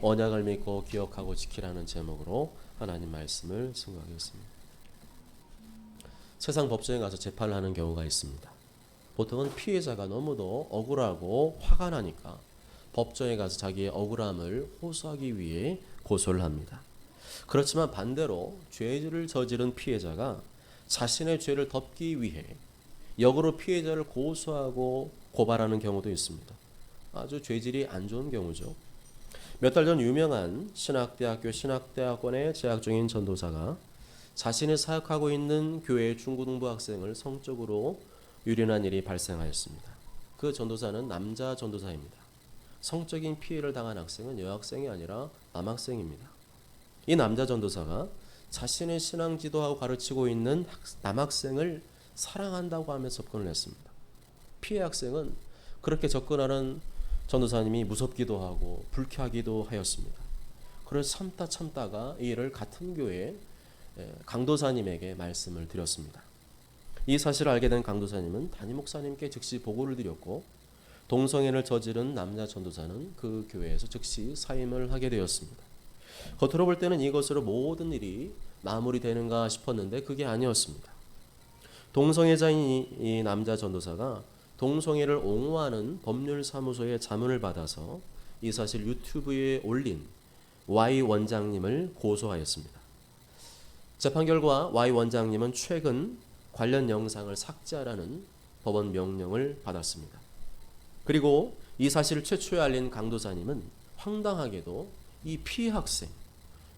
언약을 믿고 기억하고 지키라는 제목으로 하나님 말씀을 증거하겠습니다. 세상 법정에 가서 재판을 하는 경우가 있습니다. 보통은 피해자가 너무도 억울하고 화가 나니까 법정에 가서 자기의 억울함을 호소하기 위해 고소를 합니다. 그렇지만 반대로 죄를 저지른 피해자가 자신의 죄를 덮기 위해 역으로 피해자를 고소하고 고발하는 경우도 있습니다. 아주 죄질이 안 좋은 경우죠. 몇 달 전 유명한 신학대학교 신학대학원에 재학 중인 전도사가 자신이 사역하고 있는 교회의 중고등부 학생을 성적으로 유린한 일이 발생하였습니다. 그 전도사는 남자 전도사입니다. 성적인 피해를 당한 학생은 여학생이 아니라 남학생입니다. 이 남자 전도사가 자신의 신앙 지도하고 가르치고 있는 남학생을 사랑한다고 하며 접근을 했습니다. 피해 학생은 그렇게 접근하는 전도사님이 무섭기도 하고 불쾌하기도 하였습니다. 그래서 참다가 이 일을 같은 교회 강도사님에게 말씀을 드렸습니다. 이 사실을 알게 된 강도사님은 담임 목사님께 즉시 보고를 드렸고 동성애를 저지른 남자 전도사는 그 교회에서 즉시 사임을 하게 되었습니다. 겉으로 볼 때는 이것으로 모든 일이 마무리되는가 싶었는데 그게 아니었습니다. 동성애자인 이 남자 전도사가 동성애를 옹호하는 법률사무소의 자문을 받아서 이 사실 유튜브에 올린 Y 원장님을 고소하였습니다. 재판 결과 Y 원장님은 최근 관련 영상을 삭제하라는 법원 명령을 받았습니다. 그리고 이 사실을 최초에 알린 강도사님은 황당하게도 이 피해 학생,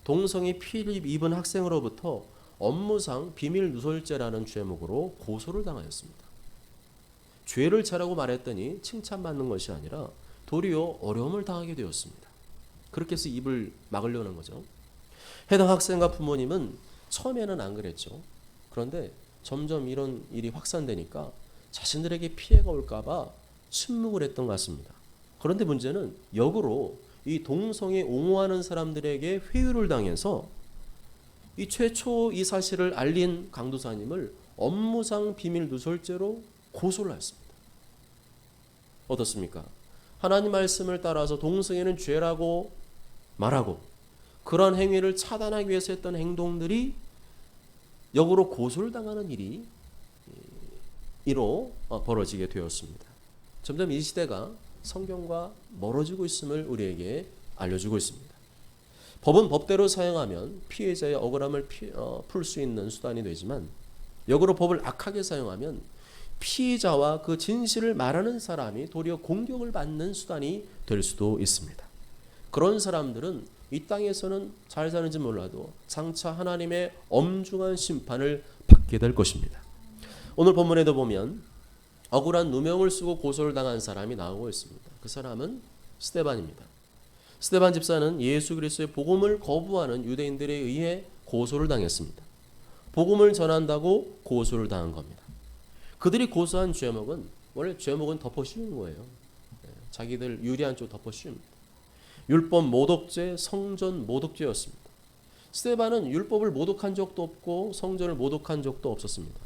동성애 피해를 입은 학생으로부터 업무상 비밀 누설죄라는 죄목으로 고소를 당하였습니다. 죄를 자라고 말했더니 칭찬받는 것이 아니라 도리어 어려움을 당하게 되었습니다. 그렇게 해서 입을 막으려는 거죠. 해당 학생과 부모님은 처음에는 안 그랬죠. 그런데 점점 이런 일이 확산되니까 자신들에게 피해가 올까봐 침묵을 했던 것 같습니다. 그런데 문제는 역으로 이 동성애 옹호하는 사람들에게 회유를 당해서 이 최초 이 사실을 알린 강도사님을 업무상 비밀 누설죄로 고소를 했습니다. 어떻습니까? 하나님 말씀을 따라서 동성애는 죄라고 말하고 그런 행위를 차단하기 위해서 했던 행동들이 역으로 고소를 당하는 이로 벌어지게 되었습니다. 점점 이 시대가 성경과 멀어지고 있음을 우리에게 알려주고 있습니다. 법은 법대로 사용하면 피해자의 억울함을 풀 수 있는 수단이 되지만 역으로 법을 악하게 사용하면 피해자와 그 진실을 말하는 사람이 도리어 공격을 받는 수단이 될 수도 있습니다. 그런 사람들은 이 땅에서는 잘 사는지 몰라도 장차 하나님의 엄중한 심판을 받게 될 것입니다. 오늘 본문에도 보면 억울한 누명을 쓰고 고소를 당한 사람이 나오고 있습니다. 그 사람은 스데반입니다. 스데반 집사는 예수 그리스도의 복음을 거부하는 유대인들에 의해 고소를 당했습니다. 복음을 전한다고 고소를 당한 겁니다. 그들이 고소한 죄목은 원래 죄목은 덮어씌우는 거예요. 자기들 유리한 쪽 덮어씌웁니다. 율법 모독죄, 성전 모독죄였습니다. 스데반은 율법을 모독한 적도 없고 성전을 모독한 적도 없었습니다.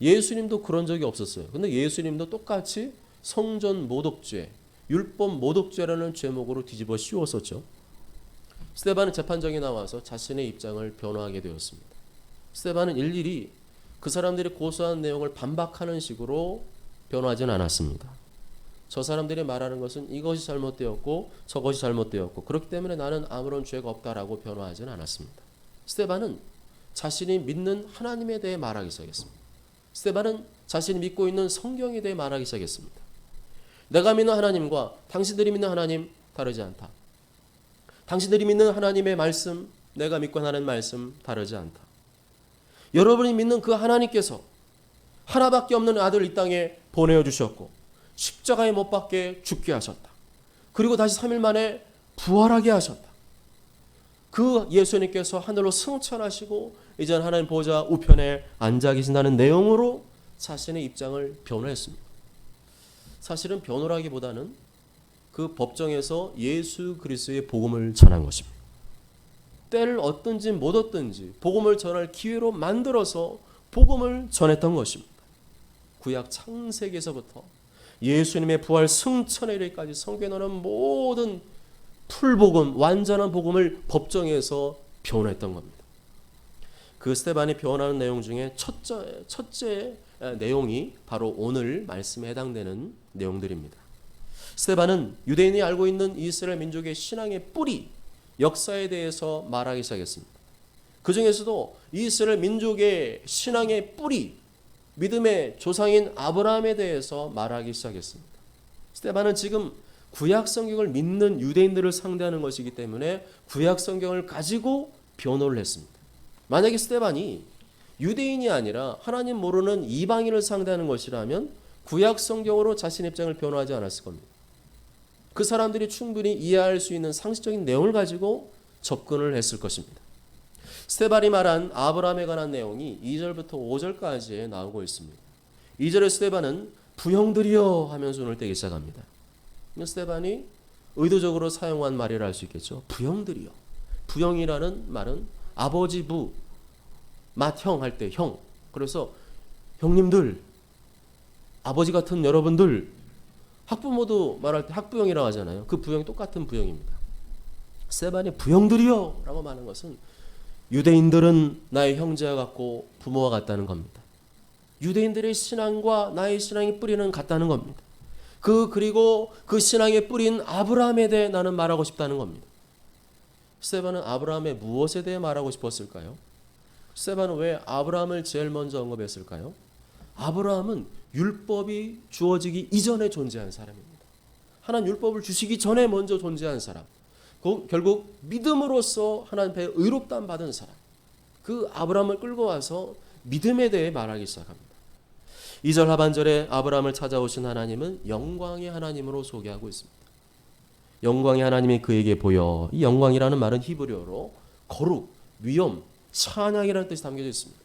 예수님도 그런 적이 없었어요. 근데 예수님도 똑같이 성전 모독죄, 율법 모독죄라는 죄목으로 뒤집어 씌웠었죠. 스데반은 재판정에 나와서 자신의 입장을 변호하게 되었습니다. 스데반은 일일이 그 사람들이 고소한 내용을 반박하는 식으로 변호하진 않았습니다. 저 사람들이 말하는 것은 이것이 잘못되었고 저것이 잘못되었고 그렇기 때문에 나는 아무런 죄가 없다라고 변호하진 않았습니다. 스데반은 자신이 믿는 하나님에 대해 말하기 시작했습니다. 스데반은 자신이 믿고 있는 성경에 대해 말하기 시작했습니다. 내가 믿는 하나님과 당신들이 믿는 하나님 다르지 않다. 당신들이 믿는 하나님의 말씀, 내가 믿고 하는 말씀 다르지 않다. 여러분이 믿는 그 하나님께서 하나밖에 없는 아들 이 땅에 보내주셨고 십자가에 못 박게 죽게 하셨다. 그리고 다시 3일 만에 부활하게 하셨다. 그 예수님께서 하늘로 승천하시고 이제는 하나님 보좌 우편에 앉아 계신다는 내용으로 자신의 입장을 변호했습니다. 사실은 변호라기보다는 그 법정에서 예수 그리스도의 복음을 전한 것입니다. 때를 얻든지 못 얻든지 복음을 전할 기회로 만들어서 복음을 전했던 것입니다. 구약 창세기에서부터 예수님의 부활 승천의 일까지 성경에 나오는 모든 풀복음, 완전한 복음을 법정에서 변호했던 겁니다. 그 스데반이 변호하는 내용 중에 첫째 내용이 바로 오늘 말씀에 해당되는 내용들입니다. 스데반은 유대인이 알고 있는 이스라엘 민족의 신앙의 뿌리, 역사에 대해서 말하기 시작했습니다. 그 중에서도 이스라엘 민족의 신앙의 뿌리, 믿음의 조상인 아브라함에 대해서 말하기 시작했습니다. 스데반은 지금 구약 성경을 믿는 유대인들을 상대하는 것이기 때문에 구약 성경을 가지고 변호를 했습니다. 만약에 스데반이 유대인이 아니라 하나님 모르는 이방인을 상대하는 것이라면 구약 성경으로 자신의 입장을 변호하지 않았을 겁니다. 그 사람들이 충분히 이해할 수 있는 상식적인 내용을 가지고 접근을 했을 것입니다. 스데반이 말한 아브라함에 관한 내용이 2절부터 5절까지에 나오고 있습니다. 2절에 스데반은 부형들이여 하면서 눈을 떼기 시작합니다. 스데반이 의도적으로 사용한 말이라 할 수 있겠죠. 부형들이여. 부형이라는 말은 아버지 부, 맏형 할 때 형. 그래서 형님들, 아버지 같은 여러분들, 학부모도 말할 때 학부형이라고 하잖아요. 그 부형이 똑같은 부형입니다. 스데반이 부형들이여 라고 말하는 것은 유대인들은 나의 형제와 같고 부모와 같다는 겁니다. 유대인들의 신앙과 나의 신앙의 뿌리는 같다는 겁니다. 그리고 그 신앙의 뿌리인 아브라함에 대해 나는 말하고 싶다는 겁니다. 스데반은 아브라함의 무엇에 대해 말하고 싶었을까요? 스데반은 왜 아브라함을 제일 먼저 언급했을까요? 아브라함은 율법이 주어지기 이전에 존재한 사람입니다. 하나님 율법을 주시기 전에 먼저 존재한 사람. 결국 믿음으로써 하나님 앞에 의롭다함 받은 사람. 그 아브라함을 끌고 와서 믿음에 대해 말하기 시작합니다. 2절 하반절에 아브라함을 찾아오신 하나님은 영광의 하나님으로 소개하고 있습니다. 영광의 하나님이 그에게 보여. 이 영광이라는 말은 히브리어로 거룩, 위엄, 찬양이라는 뜻이 담겨져 있습니다.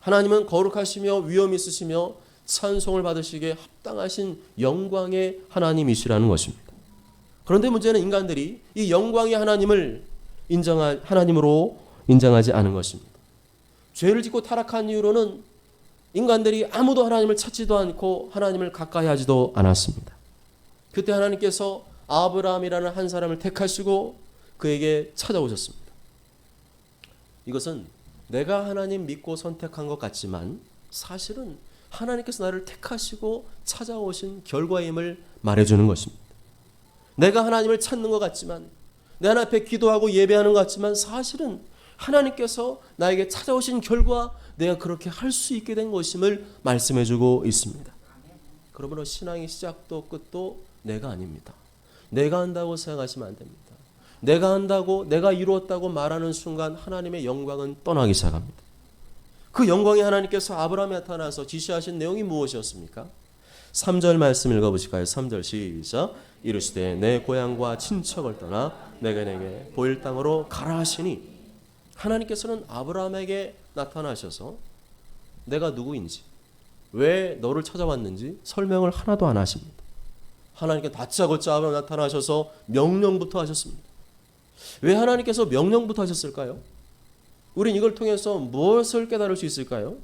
하나님은 거룩하시며 위엄 있으시며 찬송을 받으시기에 합당하신 영광의 하나님이시라는 것입니다. 그런데 문제는 인간들이 이 영광의 하나님을 하나님으로 인정하지 않은 것입니다. 죄를 짓고 타락한 이후로는 인간들이 아무도 하나님을 찾지도 않고 하나님을 가까이 하지도 않았습니다. 그때 하나님께서 아브라함이라는 한 사람을 택하시고 그에게 찾아오셨습니다. 이것은 내가 하나님 믿고 선택한 것 같지만 사실은 하나님께서 나를 택하시고 찾아오신 결과임을 말해주는 것입니다. 내가 하나님을 찾는 것 같지만 내 하나님 앞에 기도하고 예배하는 것 같지만 사실은 하나님께서 나에게 찾아오신 결과 내가 그렇게 할 수 있게 된 것임을 말씀해주고 있습니다. 그러므로 신앙의 시작도 끝도 내가 아닙니다. 내가 한다고 생각하시면 안 됩니다. 내가 한다고 내가 이루었다고 말하는 순간 하나님의 영광은 떠나기 시작합니다. 그 영광의 하나님께서 아브라함에 나타나서 지시하신 내용이 무엇이었습니까? 3절 말씀 읽어보실까요? 3절 시작. 이르시되 내 고향과 친척을 떠나 내가 내게 보일 땅으로 가라 하시니 하나님께서는 아브라함에게 나타나셔서 내가 누구인지 왜 너를 찾아왔는지 설명을 하나도 안 하십니다. 하나님께 다짜고짜 아브라함 나타나셔서 명령부터 하셨습니다. 왜 하나님께서 명령부터 하셨을까요? 우린 이걸 통해서 무엇을 깨달을 수 있을까요?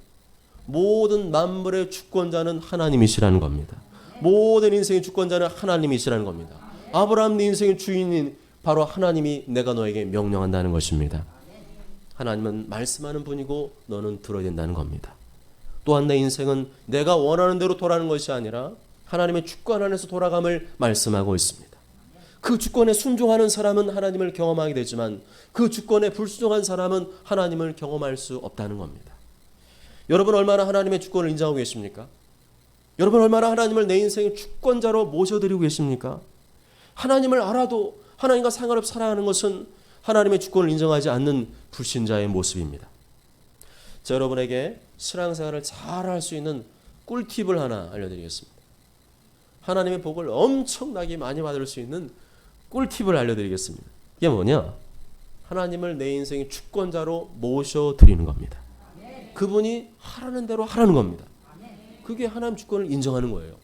모든 만물의 주권자는 하나님이시라는 겁니다. 모든 인생의 주권자는 하나님이시라는 겁니다. 아브라함 네 인생의 주인인 바로 하나님이 내가 너에게 명령한다는 것입니다. 하나님은 말씀하는 분이고 너는 들어야 된다는 겁니다. 또한 내 인생은 내가 원하는 대로 돌아가는 것이 아니라 하나님의 주권 안에서 돌아감을 말씀하고 있습니다. 그 주권에 순종하는 사람은 하나님을 경험하게 되지만 그 주권에 불순종한 사람은 하나님을 경험할 수 없다는 겁니다. 여러분 얼마나 하나님의 주권을 인정하고 계십니까? 여러분 얼마나 하나님을 내 인생의 주권자로 모셔드리고 계십니까? 하나님을 알아도 하나님과 상관없이 살아가는 것은 하나님의 주권을 인정하지 않는 불신자의 모습입니다. 자, 여러분에게 신앙생활을 잘 할 수 있는 꿀팁을 하나 알려드리겠습니다. 하나님의 복을 엄청나게 많이 받을 수 있는 꿀팁을 알려드리겠습니다. 이게 뭐냐? 하나님을 내 인생의 주권자로 모셔드리는 겁니다. 그분이 하라는 대로 하라는 겁니다. 그게 하나님 주권을 인정하는 거예요.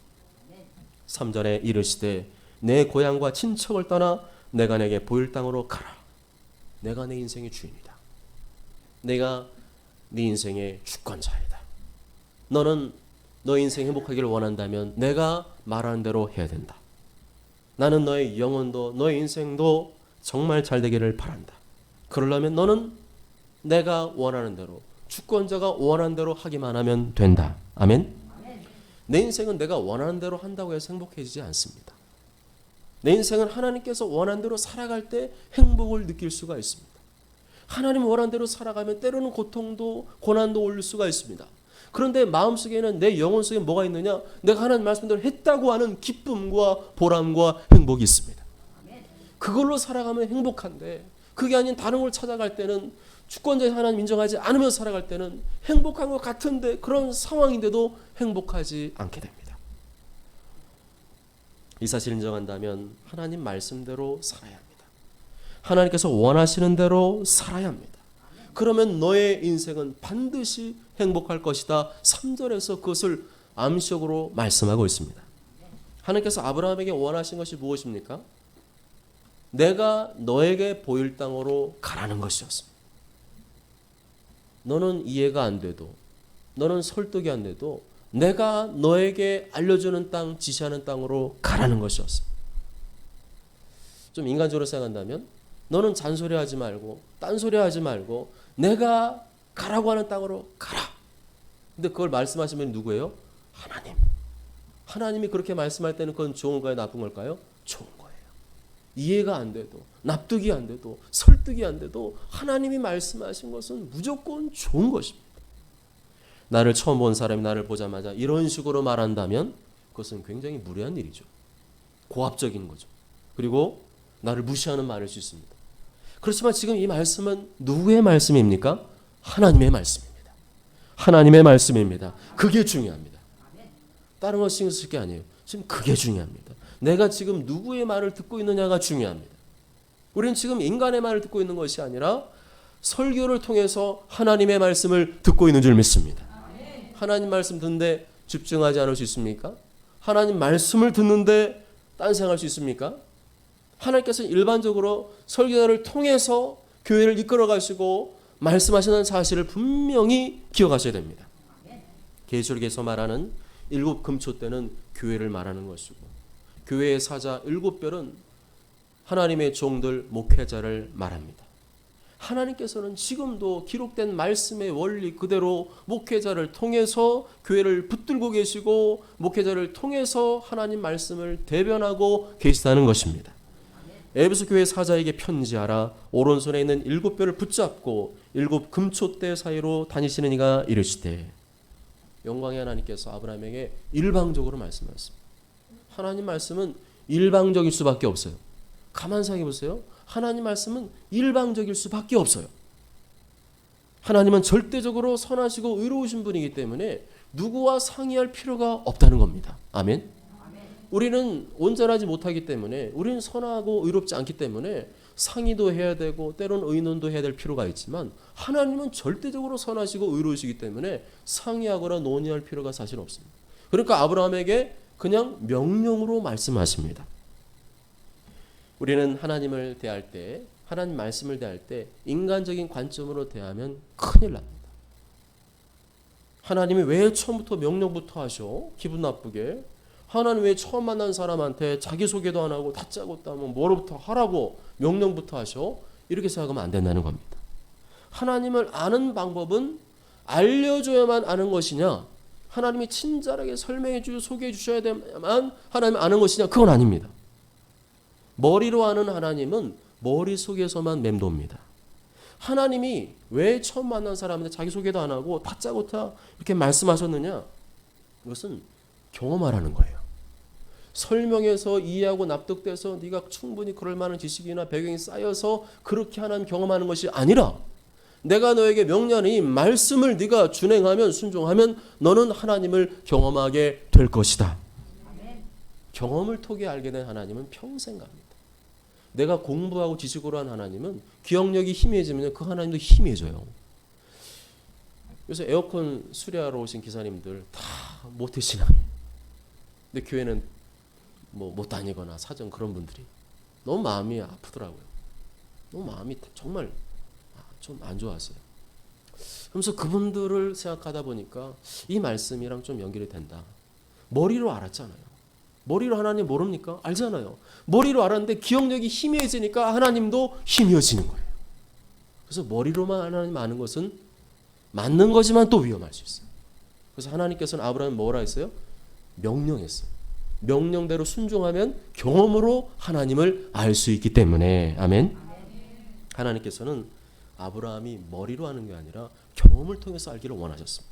3절에 이르시되 내 고향과 친척을 떠나 내가 내게 보일 땅으로 가라. 내가 내 인생의 주인이다. 내가 네 인생의 주권자이다. 너는 너 인생 행복하기를 원한다면 내가 말하는 대로 해야 된다. 나는 너의 영혼도 너의 인생도 정말 잘 되기를 바란다. 그러려면 너는 내가 원하는 대로, 주권자가 원하는 대로 하기만 하면 된다. 아멘. 내 인생은 내가 원하는 대로 한다고 해서 행복해지지 않습니다. 내 인생은 하나님께서 원하는 대로 살아갈 때 행복을 느낄 수가 있습니다. 하나님 원하는 대로 살아가면 때로는 고통도 고난도 올 수가 있습니다. 그런데 마음속에는 내 영혼 속에 뭐가 있느냐? 내가 하나님 말씀대로 했다고 하는 기쁨과 보람과 행복이 있습니다. 그걸로 살아가면 행복한데, 그게 아닌 다른 걸 찾아갈 때는, 주권자의 하나님 인정하지 않으며 살아갈 때는 행복한 것 같은데 그런 상황인데도 행복하지 않게 됩니다. 이 사실을 인정한다면 하나님 말씀대로 살아야 합니다. 하나님께서 원하시는 대로 살아야 합니다. 그러면 너의 인생은 반드시 행복할 것이다. 3절에서 그것을 암시적으로 말씀하고 있습니다. 하나님께서 아브라함에게 원하신 것이 무엇입니까? 내가 너에게 보일 땅으로 가라는 것이었습니다. 너는 이해가 안 돼도, 너는 설득이 안 돼도 내가 너에게 알려주는 땅, 지시하는 땅으로 가라는 것이었습니다. 좀 인간적으로 생각한다면 너는 잔소리하지 말고 딴소리하지 말고 내가 가라고 하는 땅으로 가라. 근데 그걸 말씀하시면 누구예요? 하나님. 하나님이 그렇게 말씀할 때는 그건 좋은 거예요? 나쁜 걸까요? 좋은 거예요. 이해가 안 돼도, 납득이 안 돼도, 설득이 안 돼도 하나님이 말씀하신 것은 무조건 좋은 것입니다. 나를 처음 본 사람이 나를 보자마자 이런 식으로 말한다면 그것은 굉장히 무례한 일이죠. 고압적인 거죠. 그리고 나를 무시하는 말일 수 있습니다. 그렇지만 지금 이 말씀은 누구의 말씀입니까? 하나님의 말씀입니다. 하나님의 말씀입니다. 그게 중요합니다. 다른 거 신경 쓸 게 아니에요. 지금 그게 중요합니다. 내가 지금 누구의 말을 듣고 있느냐가 중요합니다. 우리는 지금 인간의 말을 듣고 있는 것이 아니라 설교를 통해서 하나님의 말씀을 듣고 있는 줄 믿습니다. 하나님 말씀 듣는데 집중하지 않을 수 있습니까? 하나님 말씀을 듣는데 딴 생각할 수 있습니까? 하나님께서는 일반적으로 설교자를 통해서 교회를 이끌어 가시고 말씀하시는 사실을 분명히 기억하셔야 됩니다. 계시록에서 말하는 7 금초대는 교회를 말하는 것이고, 교회의 사자 7별은 하나님의 종들 목회자를 말합니다. 하나님께서는 지금도 기록된 말씀의 원리 그대로 목회자를 통해서 교회를 붙들고 계시고 목회자를 통해서 하나님 말씀을 대변하고 계시다는 것입니다. 에베소 교회 사자에게 편지하라. 오른손에 있는 7뼈를 붙잡고 7 금초대 사이로 다니시는 이가 이르시되. 영광의 하나님께서 아브라함에게 일방적으로 말씀하셨습니다. 하나님 말씀은 일방적일 수밖에 없어요. 가만 생각해 보세요. 하나님 말씀은 일방적일 수밖에 없어요. 하나님은 절대적으로 선하시고 의로우신 분이기 때문에 누구와 상의할 필요가 없다는 겁니다. 아멘. 우리는 온전하지 못하기 때문에, 우리는 선하고 의롭지 않기 때문에 상의도 해야 되고 때로는 의논도 해야 될 필요가 있지만, 하나님은 절대적으로 선하시고 의로우시기 때문에 상의하거나 논의할 필요가 사실 없습니다. 그러니까 아브라함에게 그냥 명령으로 말씀하십니다. 우리는 하나님을 대할 때, 하나님 말씀을 대할 때 인간적인 관점으로 대하면 큰일 납니다. 하나님이 왜 처음부터 명령부터 하셔? 기분 나쁘게. 하나님 왜 처음 만난 사람한테 자기소개도 안 하고 다짜고짜 하면 뭐로부터 하라고 명령부터 하셔? 이렇게 생각하면 안 된다는 겁니다. 하나님을 아는 방법은 알려줘야만 아는 것이냐, 하나님이 친절하게 설명해 주고 소개해 주셔야 되만 하나님을 아는 것이냐, 그건 아닙니다. 머리로 아는 하나님은 머릿속에서만 맴돕니다. 하나님이 왜 처음 만난 사람한테 자기소개도 안 하고 다짜고짜 이렇게 말씀하셨느냐, 이것은 경험하라는 거예요. 설명해서 이해하고 납득돼서 네가 충분히 그럴 만한 지식이나 배경이 쌓여서 그렇게 하나님 경험하는 것이 아니라, 내가 너에게 명령하는 이 말씀을 네가 준행하면, 순종하면 너는 하나님을 경험하게 될 것이다. 경험을 통해 알게 된 하나님은 평생 갑니다. 내가 공부하고 지식으로 한 하나님은 기억력이 희미해지면 그 하나님도 희미해져요. 그래서 에어컨 수리하러 오신 기사님들 다 모태신앙이에요. 근데 교회는 뭐 못 다니거나 사정 그런 분들이 너무 마음이 아프더라고요. 너무 마음이 정말 좀 안 좋았어요. 그러면서 그분들을 생각하다 보니까 이 말씀이랑 좀 연결이 된다. 머리로 알았잖아요. 머리로 하나님 모릅니까? 알잖아요. 머리로 알았는데 기억력이 희미해지니까 하나님도 희미해지는 거예요. 그래서 머리로만 하나님 아는 것은 맞는 거지만 또 위험할 수 있어요. 그래서 하나님께서는 아브라함을 뭐라 했어요? 명령했어요. 명령대로 순종하면 경험으로 하나님을 알 수 있기 때문에. 아멘. 하나님께서는 아브라함이 머리로 아는 게 아니라 경험을 통해서 알기를 원하셨습니다.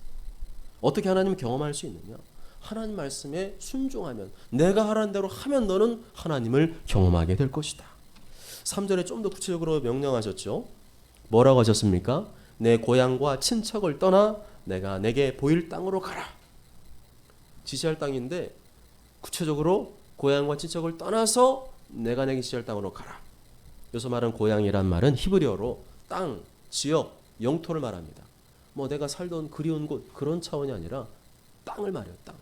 어떻게 하나님을 경험할 수 있느냐? 하나님 말씀에 순종하면, 내가 하라는 대로 하면 너는 하나님을 경험하게 될 것이다. 3절에 좀 더 구체적으로 명령하셨죠. 뭐라고 하셨습니까? 내 고향과 친척을 떠나 내가 내게 보일 땅으로 가라. 지시할 땅인데 구체적으로 고향과 친척을 떠나서 내가 내게 지시할 땅으로 가라. 여기서 말하는 고향이란 말은 히브리어로 땅, 지역, 영토를 말합니다. 뭐 내가 살던 그리운 곳, 그런 차원이 아니라 땅을 말해요. 땅.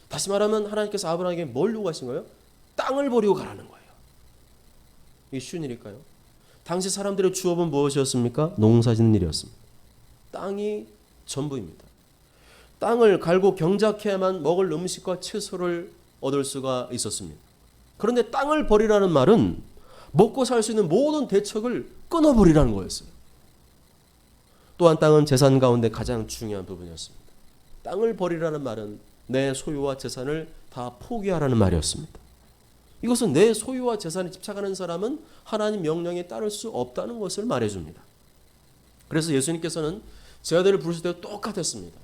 다시 말하면 하나님께서 아브라함에게 뭘 요구하신 거예요? 땅을 버리고 가라는 거예요. 이게 쉬운 일일까요? 당시 사람들의 주업은 무엇이었습니까? 농사짓는 일이었습니다. 땅이 전부입니다. 땅을 갈고 경작해야만 먹을 음식과 채소를 얻을 수가 있었습니다. 그런데 땅을 버리라는 말은 먹고 살 수 있는 모든 대책을 끊어버리라는 거였어요. 또한 땅은 재산 가운데 가장 중요한 부분이었습니다. 땅을 버리라는 말은 내 소유와 재산을 다 포기하라는 말이었습니다. 이것은 내 소유와 재산에 집착하는 사람은 하나님 명령에 따를 수 없다는 것을 말해줍니다. 그래서 예수님께서는 제자들을 부르실 때 똑같았습니다.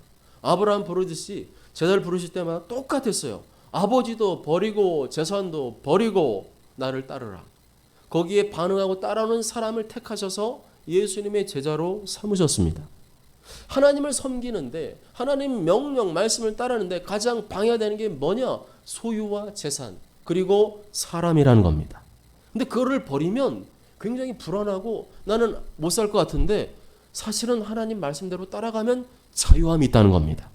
아브라함 부르듯이 제자를 부르실 때마다 똑같았어요. 아버지도 버리고 재산도 버리고 나를 따르라. 거기에 반응하고 따라오는 사람을 택하셔서 예수님의 제자로 삼으셨습니다. 하나님을 섬기는데, 하나님 명령 말씀을 따르는데 가장 방해되는 게 뭐냐? 소유와 재산, 그리고 사람이라는 겁니다. 근데 그거를 버리면 굉장히 불안하고 나는 못 살 것 같은데, 사실은 하나님 말씀대로 따라가면 자유함이 있다는 겁니다.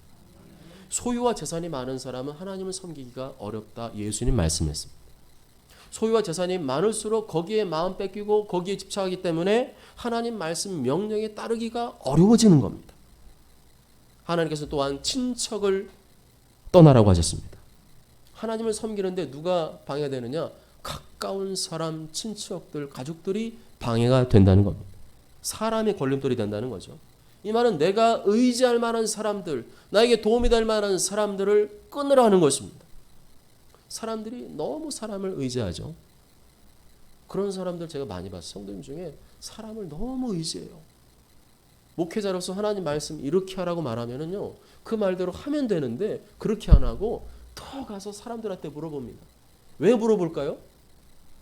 소유와 재산이 많은 사람은 하나님을 섬기기가 어렵다. 예수님 말씀했습니다. 소유와 재산이 많을수록 거기에 마음 뺏기고 거기에 집착하기 때문에 하나님 말씀 명령에 따르기가 어려워지는 겁니다. 하나님께서 또한 친척을 떠나라고 하셨습니다. 하나님을 섬기는데 누가 방해되느냐? 가까운 사람, 친척들, 가족들이 방해가 된다는 겁니다. 사람이 걸림돌이 된다는 거죠. 이 말은 내가 의지할 만한 사람들, 나에게 도움이 될 만한 사람들을 끊으라는 것입니다. 사람들이 너무 사람을 의지하죠. 그런 사람들 제가 많이 봤어요. 성도님 중에 사람을 너무 의지해요. 목회자로서 하나님 말씀 이렇게 하라고 말하면은요, 그 말대로 하면 되는데 그렇게 안 하고 더 가서 사람들한테 물어봅니다. 왜 물어볼까요?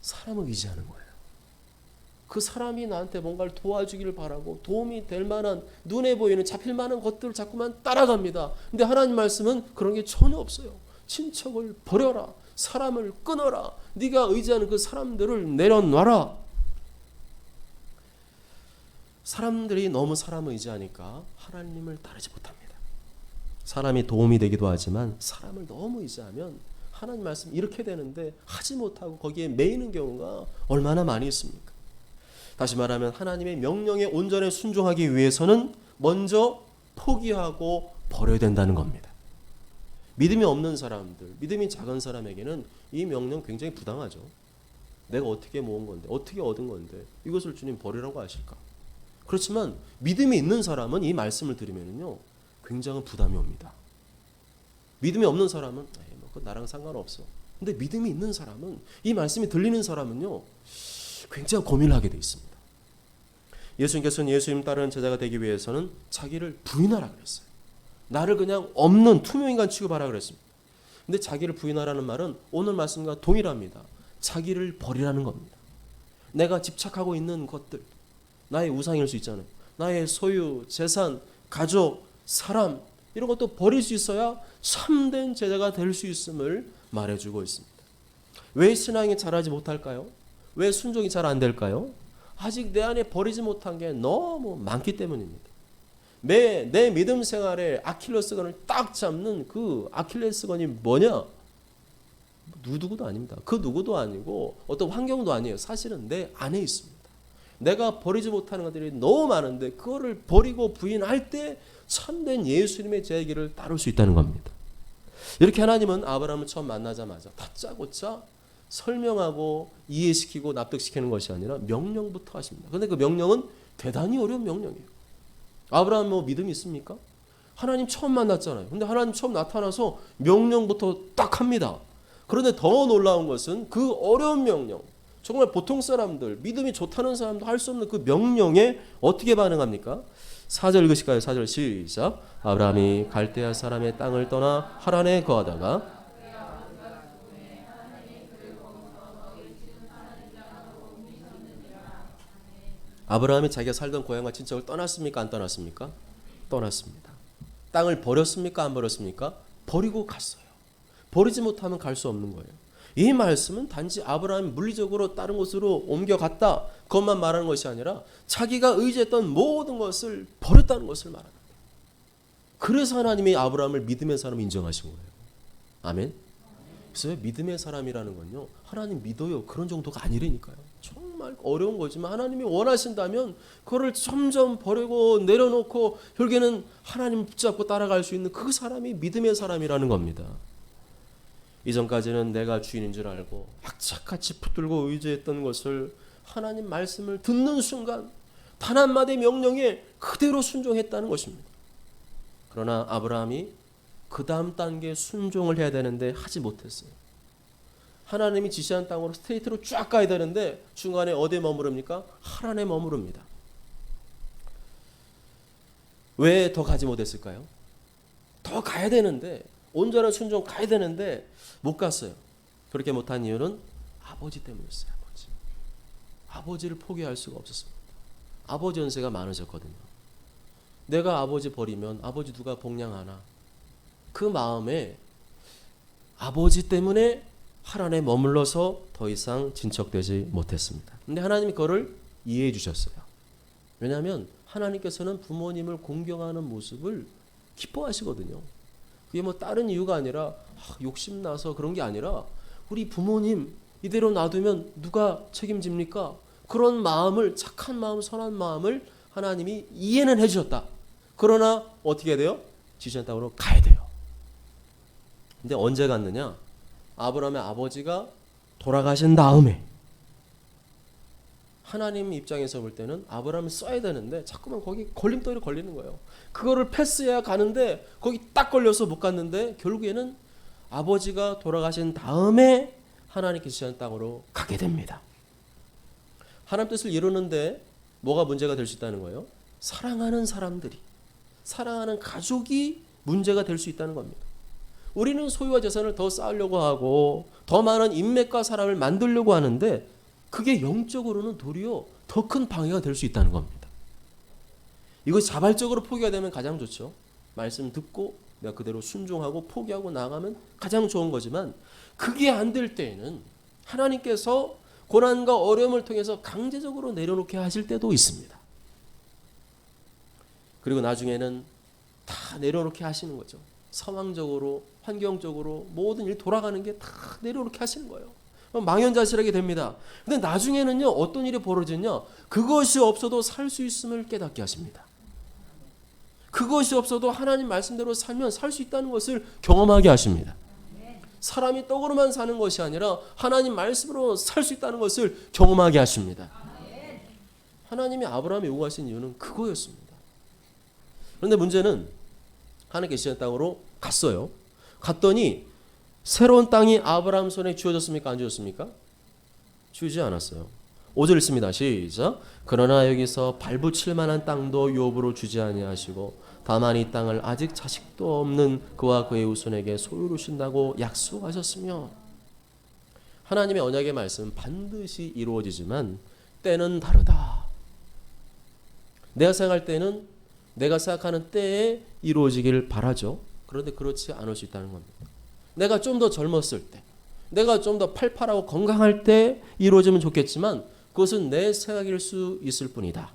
사람을 의지하는 거예요. 그 사람이 나한테 뭔가를 도와주기를 바라고 도움이 될 만한, 눈에 보이는 잡힐 만한 것들을 자꾸만 따라갑니다. 근데 하나님 말씀은 그런 게 전혀 없어요. 친척을 버려라. 사람을 끊어라. 네가 의지하는 그 사람들을 내려놔라. 사람들이 너무 사람을 의지하니까 하나님을 따르지 못합니다. 사람이 도움이 되기도 하지만 사람을 너무 의지하면 하나님 말씀 이렇게 되는데 하지 못하고 거기에 매이는 경우가 얼마나 많이 있습니까? 다시 말하면 하나님의 명령에 온전히 순종하기 위해서는 먼저 포기하고 버려야 된다는 겁니다. 믿음이 없는 사람들, 믿음이 작은 사람에게는 이 명령 굉장히 부당하죠. 내가 어떻게 모은 건데, 어떻게 얻은 건데 이것을 주님 버리라고 하실까? 그렇지만 믿음이 있는 사람은 이 말씀을 들으면요 굉장한 부담이 옵니다. 믿음이 없는 사람은 그 나랑 상관없어. 근데 믿음이 있는 사람은, 이 말씀이 들리는 사람은요 굉장히 고민을 하게 돼 있습니다. 예수님께서는 예수님 따르는 제자가 되기 위해서는 자기를 부인하라 그랬어요. 나를 그냥 없는 투명인간 취급하라 그랬습니다. 근데 자기를 부인하라는 말은 오늘 말씀과 동일합니다. 자기를 버리라는 겁니다. 내가 집착하고 있는 것들, 나의 우상일 수 있잖아요. 나의 소유, 재산, 가족, 사람, 이런 것도 버릴 수 있어야 참된 제자가 될 수 있음을 말해주고 있습니다. 왜 신앙이 자라지 못할까요? 왜 순종이 잘 안 될까요? 아직 내 안에 버리지 못한 게 너무 많기 때문입니다. 내 믿음 생활에 아킬레스건을 딱 잡는 그 아킬레스건이 뭐냐? 누구도 아닙니다. 그 누구도 아니고 어떤 환경도 아니에요. 사실은 내 안에 있습니다. 내가 버리지 못하는 것들이 너무 많은데 그거를 버리고 부인할 때 참된 예수님의 제자의 길을 따를 수 있다는 겁니다. 이렇게 하나님은 아브라함을 처음 만나자마자 다짜고짜 설명하고 이해시키고 납득시키는 것이 아니라 명령부터 하십니다. 그런데 그 명령은 대단히 어려운 명령이에요. 아브라함 뭐 믿음이 있습니까? 하나님 처음 만났잖아요. 근데 하나님 처음 나타나서 명령부터 딱 합니다. 그런데 더 놀라운 것은 그 어려운 명령, 정말 보통 사람들, 믿음이 좋다는 사람도 할 수 없는 그 명령에 어떻게 반응합니까? 4절 읽으실까요? 4절 시작. 아브라함이 갈대아 사람의 땅을 떠나 하란에 거하다가 아브라함이 자기가 살던 고향과 친척을 떠났습니까? 안 떠났습니까? 떠났습니다. 땅을 버렸습니까? 안 버렸습니까? 버리고 갔어요. 버리지 못하면 갈 수 없는 거예요. 이 말씀은 단지 아브라함이 물리적으로 다른 곳으로 옮겨갔다 그것만 말하는 것이 아니라 자기가 의지했던 모든 것을 버렸다는 것을 말합니다. 그래서 하나님이 아브라함을 믿음의 사람 인정하신 거예요. 아멘. 그래서 믿음의 사람이라는 건요, 하나님 믿어요 그런 정도가 아니라니까요. 정말 어려운 거지만 하나님이 원하신다면 그거를 점점 버리고 내려놓고 결국에는 하나님 붙잡고 따라갈 수 있는 그 사람이 믿음의 사람이라는 겁니다. 이전까지는 내가 주인인 줄 알고 악착같이 붙들고 의지했던 것을 하나님 말씀을 듣는 순간 단 한마디 명령에 그대로 순종했다는 것입니다. 그러나 아브라함이 그 다음 단계 순종을 해야 되는데 하지 못했어요. 하나님이 지시한 땅으로 스트레이트로 쫙 가야 되는데 중간에 어디에 머무릅니까? 하란에 머무릅니다. 왜 더 가지 못했을까요? 더 가야 되는데, 온전한 순종 가야 되는데 못 갔어요. 그렇게 못한 이유는 아버지 때문이었어요. 아버지를 포기할 수가 없었습니다. 아버지 연세가 많으셨거든요. 내가 아버지 버리면 아버지 누가 복양하나, 그 마음에 아버지 때문에 하란에 머물러서 더 이상 진척되지 못했습니다. 근데 하나님이 그거를 이해해 주셨어요. 왜냐하면 하나님께서는 부모님을 공경하는 모습을 기뻐하시거든요. 그게 뭐 다른 이유가 아니라 욕심나서 그런 게 아니라 우리 부모님 이대로 놔두면 누가 책임집니까? 그런 마음을, 착한 마음, 선한 마음을 하나님이 이해는 해주셨다. 그러나 어떻게 해야 돼요? 지시한 땅으로 가야 돼요. 근데 언제 갔느냐? 아브라함의 아버지가 돌아가신 다음에. 하나님 입장에서 볼 때는 아브라함을 써야 되는데 자꾸만 거기 걸림돌이 걸리는 거예요. 그거를 패스해야 가는데 거기 딱 걸려서 못 갔는데 결국에는 아버지가 돌아가신 다음에 하나님께 지시한 땅으로 가게 됩니다. 하나님 뜻을 이루는데 뭐가 문제가 될 수 있다는 거예요? 사랑하는 사람들이, 사랑하는 가족이 문제가 될 수 있다는 겁니다. 우리는 소유와 재산을 더 쌓으려고 하고 더 많은 인맥과 사람을 만들려고 하는데 그게 영적으로는 도리어 더 큰 방해가 될 수 있다는 겁니다. 이거 자발적으로 포기가 되면 가장 좋죠. 말씀 듣고 내가 그대로 순종하고 포기하고 나가면 가장 좋은 거지만 그게 안 될 때에는 하나님께서 고난과 어려움을 통해서 강제적으로 내려놓게 하실 때도 있습니다. 그리고 나중에는 다 내려놓게 하시는 거죠. 상황적으로, 환경적으로 모든 일 돌아가는 게 다 내려놓게 하시는 거예요. 망연자실하게 됩니다. 근데 나중에는요, 어떤 일이 벌어지냐? 그것이 없어도 살 수 있음을 깨닫게 하십니다. 그것이 없어도 하나님 말씀대로 살면 살 수 있다는 것을 경험하게 하십니다. 사람이 떡으로만 사는 것이 아니라 하나님 말씀으로 살 수 있다는 것을 경험하게 하십니다. 하나님이 아브라함을 요구하신 이유는 그거였습니다. 그런데 문제는 하나님께 지시한 땅으로 갔어요. 갔더니 새로운 땅이 아브라함 손에 주어졌습니까? 안 주어졌습니까? 주지 않았어요. 5절 읽습니다. 시작. 그러나 여기서 발붙일 만한 땅도 욥으로 주지 아니하시고 다만 이 땅을 아직 자식도 없는 그와 그의 후손에게 소유로 주신다고 약속하셨으며, 하나님의 언약의 말씀은 반드시 이루어지지만 때는 다르다. 내가 생각할 때는 내가 생각하는 때에 이루어지길 바라죠. 그런데 그렇지 않을 수 있다는 겁니다. 내가 좀 더 젊었을 때, 내가 좀 더 팔팔하고 건강할 때 이루어지면 좋겠지만 그것은 내 생각일 수 있을 뿐이다.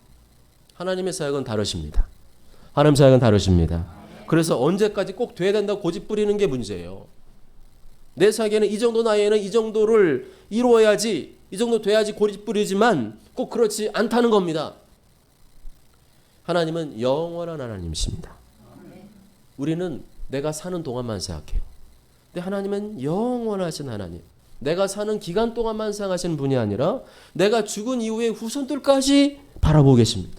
하나님의 생각은 다르십니다. 하나님 생각은 다르십니다. 그래서 언제까지 꼭 돼야 된다고 고집 부리는 게 문제예요. 내 생각에는 이 정도 나이에는 이 정도를 이루어야지, 이 정도 돼야지 고집 부리지만 꼭 그렇지 않다는 겁니다. 하나님은 영원한 하나님이십니다. 우리는 내가 사는 동안만 생각해요. 근데 하나님은 영원하신 하나님. 내가 사는 기간 동안만 생각하시는 분이 아니라 내가 죽은 이후의 후손들까지 바라보고 계십니다.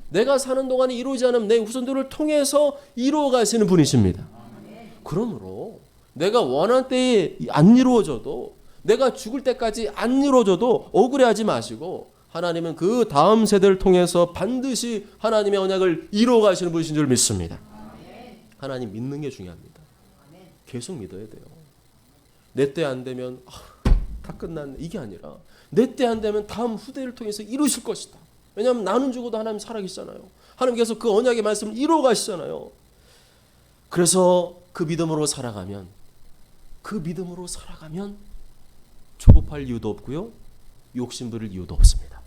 내가 사는 동안에 이루어지지 않은 내 후손들을 통해서 이루어 가시는 분이십니다. 그러므로 내가 원한 때에 안 이루어져도, 내가 죽을 때까지 안 이루어져도 억울해하지 마시고, 하나님은 그 다음 세대를 통해서 반드시 하나님의 언약을 이루어 가시는 분이신 줄 믿습니다. 하나님 믿는 게 중요합니다. 계속 믿어야 돼요. 내 때 안 되면 다 끝났네, 이게 아니라 내 때 안 되면 다음 후대를 통해서 이루실 것이다. 왜냐하면 나는 죽어도 하나님 살아계시잖아요. 하나님께서 그 언약의 말씀을 이루어 가시잖아요. 그래서 그 믿음으로 살아가면 조급할 이유도 없고요, 욕심부릴 이유도 없습니다.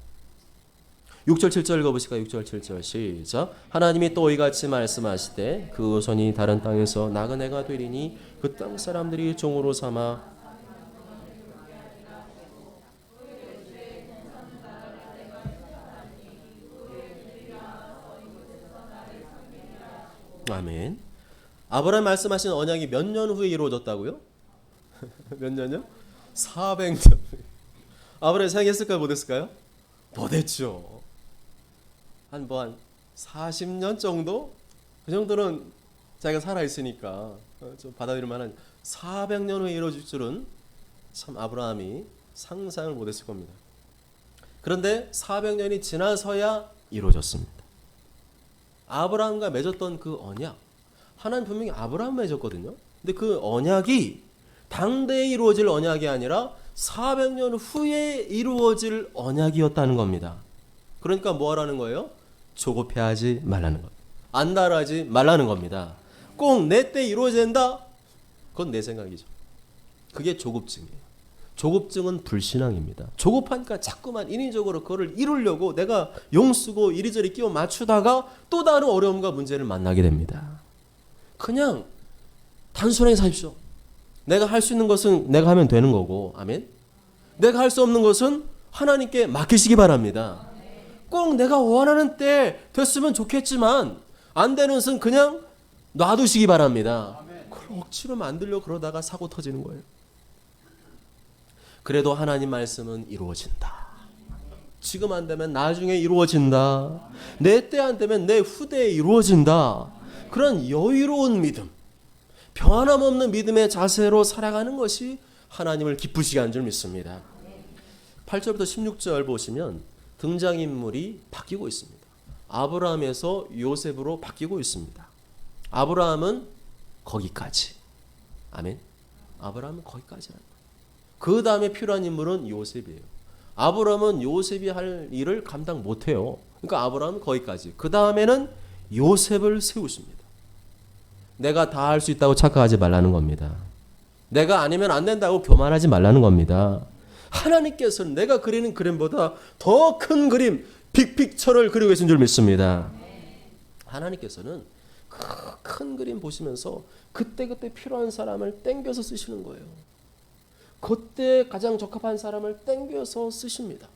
6절 7절 읽어보실까요? 6절 7절 시작. 하나님이 또 이같이 말씀하시되 그 후손이 다른 땅에서 나그네가 되리니 그 땅 사람들이 종으로 삼아 아멘. 아브라함 말씀하신 언약이 몇 년 후에 이루어졌다고요? 몇 년요? 400년. 아브라함이 생각했을까요? 못했을까요? 못했죠. 한 40년 정도? 그 정도는 자기가 살아있으니까 좀 받아들일 만한, 400년 후에 이루어질 줄은 참 아브라함이 상상을 못했을 겁니다. 그런데 400년이 지나서야 이루어졌습니다. 아브라함과 맺었던 그 언약, 하나님 분명히 아브라함 맺었거든요. 근데 그 언약이 당대에 이루어질 언약이 아니라 400년 후에 이루어질 언약이었다는 겁니다. 그러니까 뭐 하라는 거예요? 조급해하지 말라는 것, 안달하지 말라는 겁니다. 꼭 내 때 이루어진다? 그건 내 생각이죠. 그게 조급증이에요. 조급증은 불신앙입니다. 조급하니까 자꾸만 인위적으로 그거를 이루려고 내가 용쓰고 이리저리 끼워 맞추다가 또 다른 어려움과 문제를 만나게 됩니다. 그냥 단순하게 사십시오. 내가 할 수 있는 것은 내가 하면 되는 거고, 아멘. 내가 할 수 없는 것은 하나님께 맡기시기 바랍니다. 꼭 내가 원하는 때 됐으면 좋겠지만 안 되는 것은 그냥 놔두시기 바랍니다. 그걸 억지로 만들려고 그러다가 사고 터지는 거예요. 그래도 하나님 말씀은 이루어진다. 지금 안 되면 나중에 이루어진다. 내 때 안 되면 내 후대에 이루어진다. 그런 여유로운 믿음, 변함없는 믿음의 자세로 살아가는 것이 하나님을 기쁘시게 하는 줄 믿습니다. 8절부터 16절 보시면 등장인물이 바뀌고 있습니다. 아브라함에서 요셉으로 바뀌고 있습니다. 아브라함은 거기까지. 아멘. 아브라함은 거기까지라는 거예요. 그 다음에 필요한 인물은 요셉이에요. 아브라함은 요셉이 할 일을 감당 못해요. 그러니까 아브라함은 거기까지. 그 다음에는 요셉을 세우십니다. 내가 다 할 수 있다고 착각하지 말라는 겁니다. 내가 아니면 안 된다고 교만하지 말라는 겁니다. 하나님께서는 내가 그리는 그림보다 더 큰 그림, 빅픽처를 그리고 계신 줄 믿습니다. 하나님께서는 그 큰 그림 보시면서 그때그때 필요한 사람을 땡겨서 쓰시는 거예요. 그때 가장 적합한 사람을 땡겨서 쓰십니다.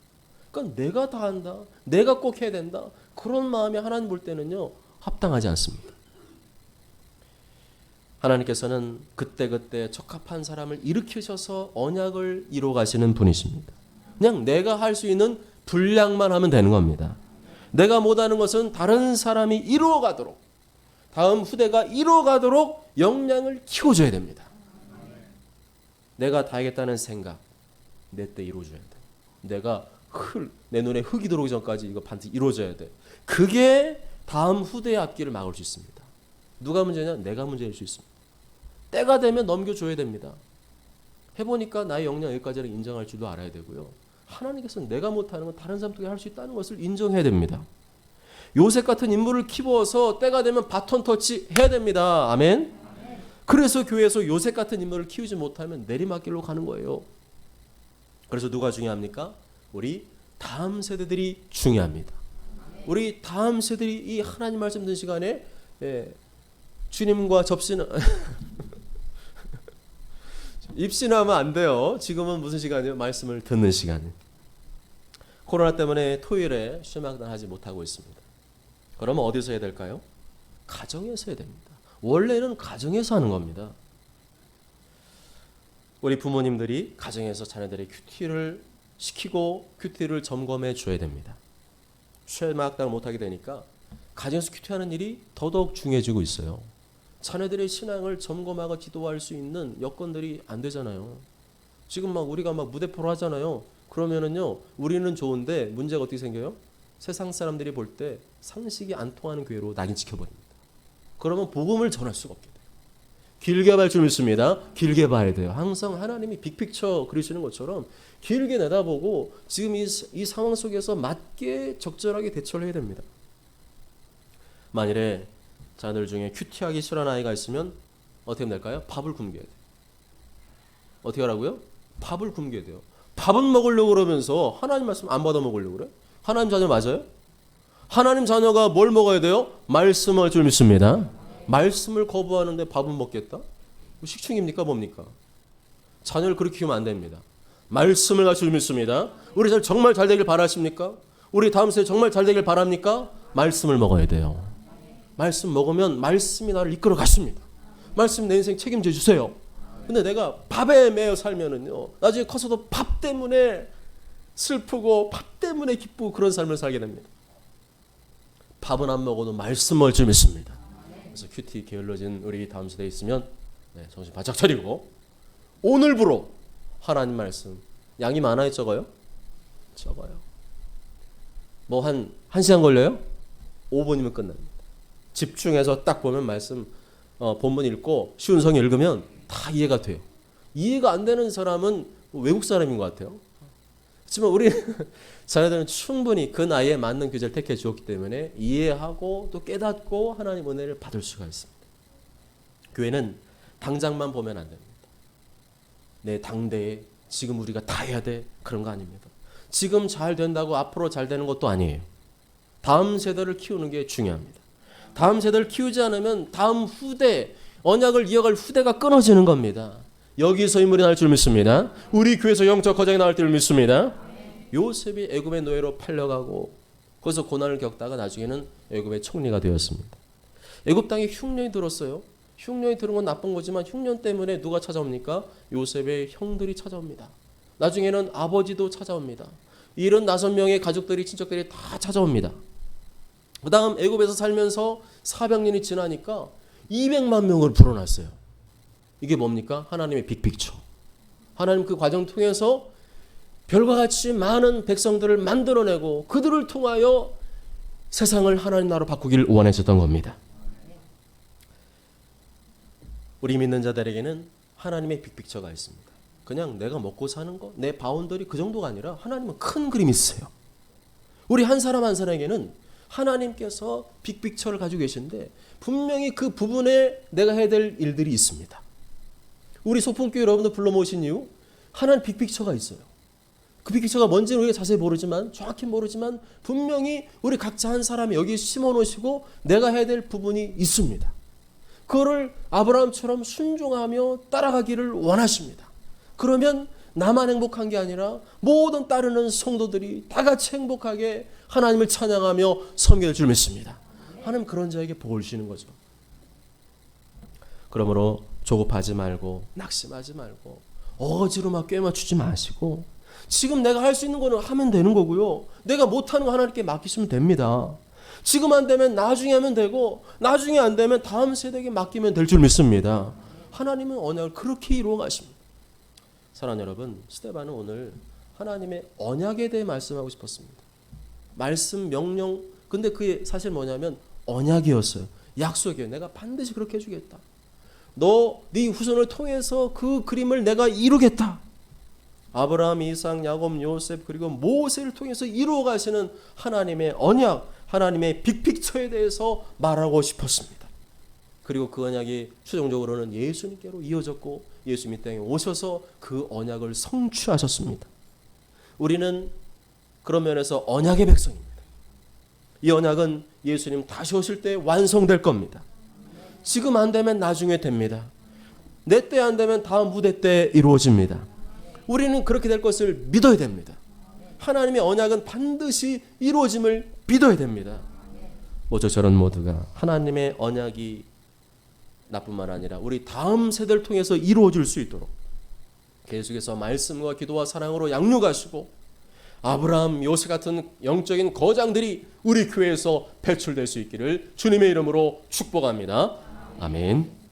그러니까 내가 다 한다, 내가 꼭 해야 된다, 그런 마음이 하나님 볼 때는요 합당하지 않습니다. 하나님께서는 그때그때 적합한 사람을 일으키셔서 언약을 이루어 가시는 분이십니다. 그냥 내가 할 수 있는 분량만 하면 되는 겁니다. 내가 못하는 것은 다른 사람이 이루어 가도록, 다음 후대가 이루어 가도록 역량을 키워줘야 됩니다. 내가 다 하겠다는 생각, 내 때 이루어줘야 돼. 내가 내 눈에 흙이 들어오기 전까지 이거 반드시 이루어져야 돼. 그게 다음 후대의 앞길을 막을 수 있습니다. 누가 문제냐? 내가 문제일 수 있습니다. 때가 되면 넘겨줘야 됩니다. 해보니까 나의 역량 여기까지를 인정할 줄도 알아야 되고요. 하나님께서는 내가 못하는 건 다른 사람들이 할 수 있다는 것을 인정해야 됩니다. 요셉 같은 인물을 키워서 때가 되면 바톤 터치 해야 됩니다. 아멘. 그래서 교회에서 요셉 같은 인물을 키우지 못하면 내리막길로 가는 거예요. 그래서 누가 중요합니까? 우리 다음 세대들이 중요합니다. 우리 다음 세대들이 이 하나님 말씀 듣는 시간에 주님과 접시는 입신하면 안 돼요. 지금은 무슨 시간이에요? 말씀을 듣는 시간이에요. 코로나 때문에 토요일에 슈마단 하지 못하고 있습니다. 그러면 어디서 해야 될까요? 가정에서 해야 됩니다. 원래는 가정에서 하는 겁니다. 우리 부모님들이 가정에서 자녀들의 큐티를 시키고 큐티를 점검해 줘야 됩니다. 최막당을 못하게 되니까 가정에서 큐티하는 일이 더더욱 중요해지고 있어요. 자녀들의 신앙을 점검하고 지도할 수 있는 여건들이 안 되잖아요. 지금 막 우리가 막 무대포로 하잖아요. 그러면은요, 우리는 좋은데 문제가 어떻게 생겨요? 세상 사람들이 볼 때 상식이 안 통하는 교회로 낙인 찍혀버립니다. 그러면 복음을 전할 수가 없게 돼요. 길게 볼 줄 믿습니다. 길게 봐야 돼요. 항상 하나님이 빅픽처 그리시는 것처럼 길게 내다보고 지금 이 상황 속에서 맞게 적절하게 대처를 해야 됩니다. 만일에 자녀들 중에 큐티하기 싫어하는 아이가 있으면 어떻게 하면 될까요? 밥을 굶겨야 돼요. 어떻게 하라고요? 밥을 굶겨야 돼요. 밥은 먹으려고 그러면서 하나님 말씀 안 받아 먹으려고 그래? 하나님 자녀 맞아요? 하나님 자녀가 뭘 먹어야 돼요? 말씀할 줄 믿습니다. 말씀을 거부하는데 밥은 먹겠다? 식충입니까? 뭡니까? 자녀를 그렇게 키우면 안 됩니다. 말씀을 할 줄 믿습니다. 우리 잘 정말 잘 되길 바라십니까? 우리 다음 세대 정말 잘 되길 바랍니까? 말씀을 먹어야 돼요. 말씀 먹으면 말씀이 나를 이끌어 갔습니다. 말씀 내 인생 책임져 주세요. 근데 내가 밥에 매여 살면은요, 나중에 커서도 밥 때문에 슬프고 밥 때문에 기쁘고 그런 삶을 살게 됩니다. 밥은 안 먹어도 말씀을 줄 믿습니다. 그래서 큐티 게을러진 우리 다음 세대에 있으면 정신 바짝 차리고 오늘부로 하나님 말씀 양이 많아요? 적어요? 적어요. 뭐 한 1시간 걸려요? 5분이면 끝납니다. 집중해서 딱 보면 말씀 본문 읽고 쉬운 성경 읽으면 다 이해가 돼요. 이해가 안 되는 사람은 외국 사람인 것 같아요. 하지만 우리 자녀들은 충분히 그 나이에 맞는 교재를 택해 주었기 때문에 이해하고 또 깨닫고 하나님 은혜를 받을 수가 있습니다. 교회는 당장만 보면 안 됩니다. 내 당대에 지금 우리가 다 해야 돼 그런 거 아닙니다. 지금 잘 된다고 앞으로 잘 되는 것도 아니에요. 다음 세대를 키우는 게 중요합니다. 다음 세대를 키우지 않으면 다음 후대, 언약을 이어갈 후대가 끊어지는 겁니다. 여기서 인물이 나올 줄 믿습니다. 우리 교회에서 영적 거장이 나올 줄 믿습니다. 요셉이 애굽의 노예로 팔려가고 거기서 고난을 겪다가 나중에는 애굽의 총리가 되었습니다. 애굽 땅에 흉년이 들었어요. 흉년이 들은 건 나쁜 거지만 흉년 때문에 누가 찾아옵니까? 요셉의 형들이 찾아옵니다. 나중에는 아버지도 찾아옵니다. 75명의 가족들이 친척들이 다 찾아옵니다. 그 다음 애굽에서 살면서 400년이 지나니까 200만 명을 불어났어요. 이게 뭡니까? 하나님의 빅픽처. 하나님 그 과정 통해서 별과 같이 많은 백성들을 만들어내고 그들을 통하여 세상을 하나님 나라로 바꾸기를 원하셨던 겁니다. 우리 믿는 자들에게는 하나님의 빅픽처가 있습니다. 그냥 내가 먹고 사는 거, 내 바운더리 그 정도가 아니라 하나님은 큰 그림이 있어요. 우리 한 사람 한 사람에게는 하나님께서 빅픽처를 가지고 계신데 분명히 그 부분에 내가 해야 될 일들이 있습니다. 우리 소풍교회 여러분들 불러 모신 이유 하나님 빅픽처가 있어요. 그 빅픽처가 뭔지는 우리가 자세히 모르지만 정확히 모르지만 분명히 우리 각자 한 사람이 여기 심어놓으시고 내가 해야 될 부분이 있습니다. 그거를 아브라함처럼 순종하며 따라가기를 원하십니다. 그러면 나만 행복한 게 아니라 모든 따르는 성도들이 다 같이 행복하게 하나님을 찬양하며 섬길 줄 믿습니다. 하나님 그런 자에게 복을 주시는 거죠. 그러므로 조급하지 말고 낙심하지 말고 억지로 막 꿰맞추지 마시고 지금 내가 할 수 있는 거는 하면 되는 거고요. 내가 못하는 거 하나님께 맡기시면 됩니다. 지금 안 되면 나중에 하면 되고 나중에 안 되면 다음 세대에게 맡기면 될 줄 믿습니다. 하나님은 언약을 그렇게 이루어 가십니다. 사랑하는 여러분, 스데반은 오늘 하나님의 언약에 대해 말씀하고 싶었습니다. 말씀, 명령, 근데 그게 사실 뭐냐면 언약이었어요. 약속이에요. 내가 반드시 그렇게 해주겠다. 네 후손을 통해서 그 그림을 내가 이루겠다. 아브라함, 이삭, 야곱, 요셉 그리고 모세를 통해서 이루어 가시는 하나님의 언약, 하나님의 빅픽처에 대해서 말하고 싶었습니다. 그리고 그 언약이 최종적으로는 예수님께로 이어졌고 예수님이 땅에 오셔서 그 언약을 성취하셨습니다. 우리는 그런 면에서 언약의 백성입니다. 이 언약은 예수님 다시 오실 때 완성될 겁니다. 지금 안 되면 나중에 됩니다. 내 때 안 되면 다음 후대 때 이루어집니다. 우리는 그렇게 될 것을 믿어야 됩니다. 하나님의 언약은 반드시 이루어짐을 믿어야 됩니다. 모쪼저런 모두가 하나님의 언약이 나뿐만 아니라 우리 다음 세대를 통해서 이루어질 수 있도록 계속해서 말씀과 기도와 사랑으로 양육하시고 아브라함, 요셉 같은 영적인 거장들이 우리 교회에서 배출될 수 있기를 주님의 이름으로 축복합니다. 아멘.